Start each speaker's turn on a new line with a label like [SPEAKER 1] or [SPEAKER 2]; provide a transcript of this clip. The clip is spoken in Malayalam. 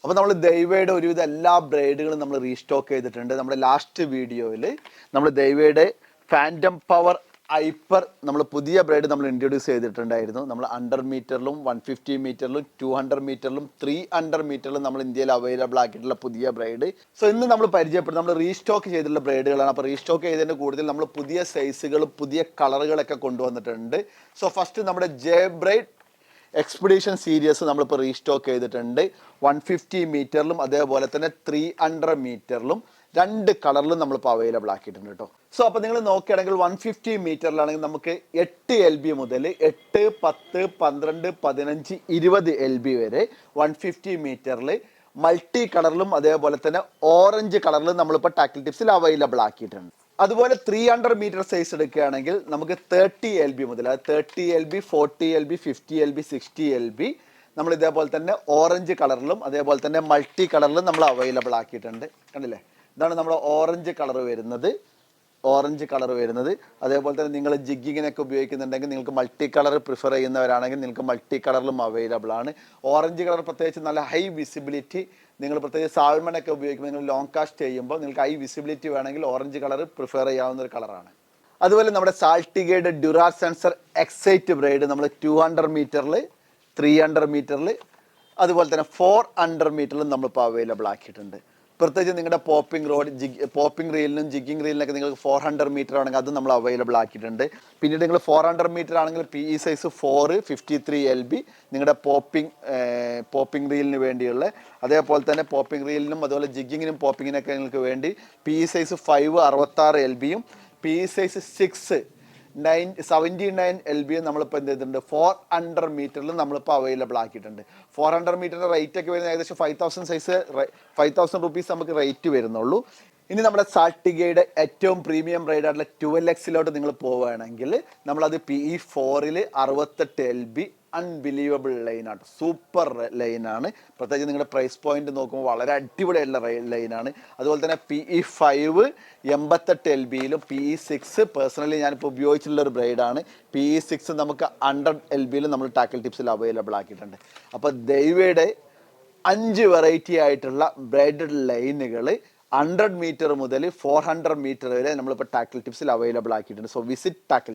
[SPEAKER 1] അപ്പോൾ നമ്മൾ ദൈവയുടെ ഒരുവിധ എല്ലാ ബ്രൈഡുകളും നമ്മൾ റീസ്റ്റോക്ക് ചെയ്തിട്ടുണ്ട്. നമ്മുടെ ലാസ്റ്റ് വീഡിയോയിൽ നമ്മൾ ദൈവയുടെ ഫാൻറ്റം പവർ ഹൈപ്പർ നമ്മൾ പുതിയ ബ്രൈഡ് നമ്മൾ ഇൻട്രൊഡ്യൂസ് ചെയ്തിട്ടുണ്ടായിരുന്നു. നമ്മൾ 100 മീറ്ററിലും 150 മീറ്ററിലും 200 മീറ്ററിലും 300 മീറ്ററിലും നമ്മൾ ഇന്ത്യയിൽ അവൈലബിൾ ആക്കിയിട്ടുള്ള പുതിയ ബ്രൈഡ്. സോ ഇന്ന് നമ്മൾ പരിചയപ്പെടുന്നത് നമ്മൾ റീസ്റ്റോക്ക് ചെയ്തിട്ടുള്ള ബ്രൈഡുകളാണ്. അപ്പോൾ റീസ്റ്റോക്ക് ചെയ്തതിൻ്റെ കൂടുതൽ നമ്മൾ പുതിയ സൈസുകളും പുതിയ കളറുകളൊക്കെ കൊണ്ടുവന്നിട്ടുണ്ട്. സോ ഫസ്റ്റ് നമ്മുടെ ജെ ബ്രൈഡ് എക്സ്പെഡീഷൻ സീരീസ് നമ്മളിപ്പോൾ റീസ്റ്റോക്ക് ചെയ്തിട്ടുണ്ട്. 150 മീറ്ററിലും അതേപോലെ തന്നെ 300 മീറ്ററിലും 2 കളറിലും നമ്മളിപ്പോൾ അവൈലബിൾ ആക്കിയിട്ടുണ്ട് കേട്ടോ. സോ അപ്പോൾ നിങ്ങൾ നോക്കുകയാണെങ്കിൽ 150 മീറ്ററിലാണെങ്കിൽ നമുക്ക് 8 LB മുതൽ 8, 10, 12, 15, 20 LB വരെ 150 മീറ്ററിൽ മൾട്ടി കളറിലും അതേപോലെ തന്നെ ഓറഞ്ച് കളറിലും നമ്മളിപ്പോൾ ടാക്കിൾ ടിപ്സിൽ അവൈലബിൾ ആക്കിയിട്ടുണ്ട്. അതുപോലെ 300 മീറ്റർ സൈസ് എടുക്കുകയാണെങ്കിൽ നമുക്ക് 30 LB മുതൽ, അത് 30 LB, 40 LB, 50 LB, 60 LB നമ്മൾ ഇതേപോലെ തന്നെ ഓറഞ്ച് കളറിലും അതേപോലെ തന്നെ മൾട്ടി കളറിലും നമ്മൾ അവൈലബിൾ ആക്കിയിട്ടുണ്ട്. കണ്ടില്ലേ, ഇതാണ് നമ്മുടെ ഓറഞ്ച് കളർ വരുന്നത്. അതേപോലെ തന്നെ നിങ്ങൾ ജിഗ്ഗിങ്ങിനൊക്കെ ഉപയോഗിക്കുന്നുണ്ടെങ്കിൽ നിങ്ങൾക്ക് മൾട്ടി കളർ പ്രിഫർ ചെയ്യുന്നവരാണെങ്കിൽ നിങ്ങൾക്ക് മൾട്ടി കളറിലും അവൈലബിൾ ആണ്. ഓറഞ്ച് കളർ പ്രത്യേകിച്ച് നല്ല ഹൈ വിസിബിലിറ്റി, നിങ്ങൾ പ്രത്യേകിച്ച് സാൾമണൊക്കെ ഉപയോഗിക്കുമ്പോൾ നിങ്ങൾ ലോങ് കാസ്റ്റ് ചെയ്യുമ്പോൾ നിങ്ങൾക്ക് ഹൈ വിസിബിലിറ്റി വേണമെങ്കിൽ ഓറഞ്ച് കളർ പ്രിഫർ ചെയ്യാവുന്ന ഒരു കളറാണ്. അതുപോലെ നമ്മുടെ സാൾട്ടിഗയുടെ ഡ്യൂറാ സെൻസർ എക്സൈറ്റ് ബ്രൈഡ് നമ്മൾ 200 മീറ്ററിൽ 300 മീറ്ററിൽ അതുപോലെ തന്നെ 400 മീറ്ററിലും നമ്മളിപ്പോൾ അവൈലബിൾ ആക്കിയിട്ടുണ്ട്. പ്രത്യേകിച്ച് നിങ്ങളുടെ പോപ്പിംഗ് റീലിനും ജിഗ്ഗിങ് റീലിനൊക്കെ നിങ്ങൾക്ക് 400 മീറ്റർ ആണെങ്കിൽ അത് നമ്മൾ അവൈലബിൾ ആക്കിയിട്ടുണ്ട്. പിന്നീട് നിങ്ങൾ 400 മീറ്റർ ആണെങ്കിൽ PE സൈസ് 4, 53 LB നിങ്ങളുടെ പോപ്പിംഗ് റീലിന് വേണ്ടിയുള്ള, അതേപോലെ തന്നെ പോപ്പിംഗ് റീലിനും അതുപോലെ ജിഗ്ഗിങ്ങിനും പോപ്പിങ്ങിനൊക്കെ നിങ്ങൾക്ക് വേണ്ടി PE size 5, 66 LBയും PE size 6, 79 LB നമ്മളിപ്പോൾ എന്ത് ചെയ്തിട്ടുണ്ട് 400 മീറ്ററിൽ നമ്മളിപ്പോൾ അവൈലബിൾ ആക്കിയിട്ടുണ്ട്. 400 മീറ്ററിൻ്റെ റേറ്റ് ഒക്കെ വരുന്നത് ഏകദേശം 5,000 റുപ്പീസ് നമുക്ക് റേറ്റ് വരുന്നുള്ളൂ. ഇനി നമ്മുടെ സാൾട്ടിഗയുടെ ഏറ്റവും പ്രീമിയം ബ്രൈഡായിട്ടുള്ള 12Xലോട്ട് നിങ്ങൾ പോവുകയാണെങ്കിൽ നമ്മളത് PE 4ൽ 68 LB അൺബിലീവബിൾ ലൈനാണ്, സൂപ്പർ ലൈനാണ്. പ്രത്യേകിച്ച് നിങ്ങളുടെ പ്രൈസ് പോയിന്റ് നോക്കുമ്പോൾ വളരെ അടിപൊളിയായിട്ടുള്ള ലൈനാണ്. അതുപോലെ തന്നെ PE 5 88 LBയിലും PE 6 പേഴ്സണലി ഞാനിപ്പോൾ ഉപയോഗിച്ചിട്ടുള്ള ഒരു ബ്രൈഡാണ്. PE 6 നമുക്ക് 100 LBയിലും നമ്മൾ ടാക്കിൾ ടിപ്സിൽ അവൈലബിൾ ആക്കിയിട്ടുണ്ട്. അപ്പോൾ ദൈവയുടെ 5 വെറൈറ്റി ആയിട്ടുള്ള ബ്രൈഡഡ് ലൈനുകൾ 100 മീറ്റർ മുതൽ 400 മീറ്റർ വരെ നമ്മളിപ്പോൾ ടാക്കിൾ ടിപ്സിൽ അവൈലബിൾ ആക്കിയിട്ടുണ്ട്. So visit tackle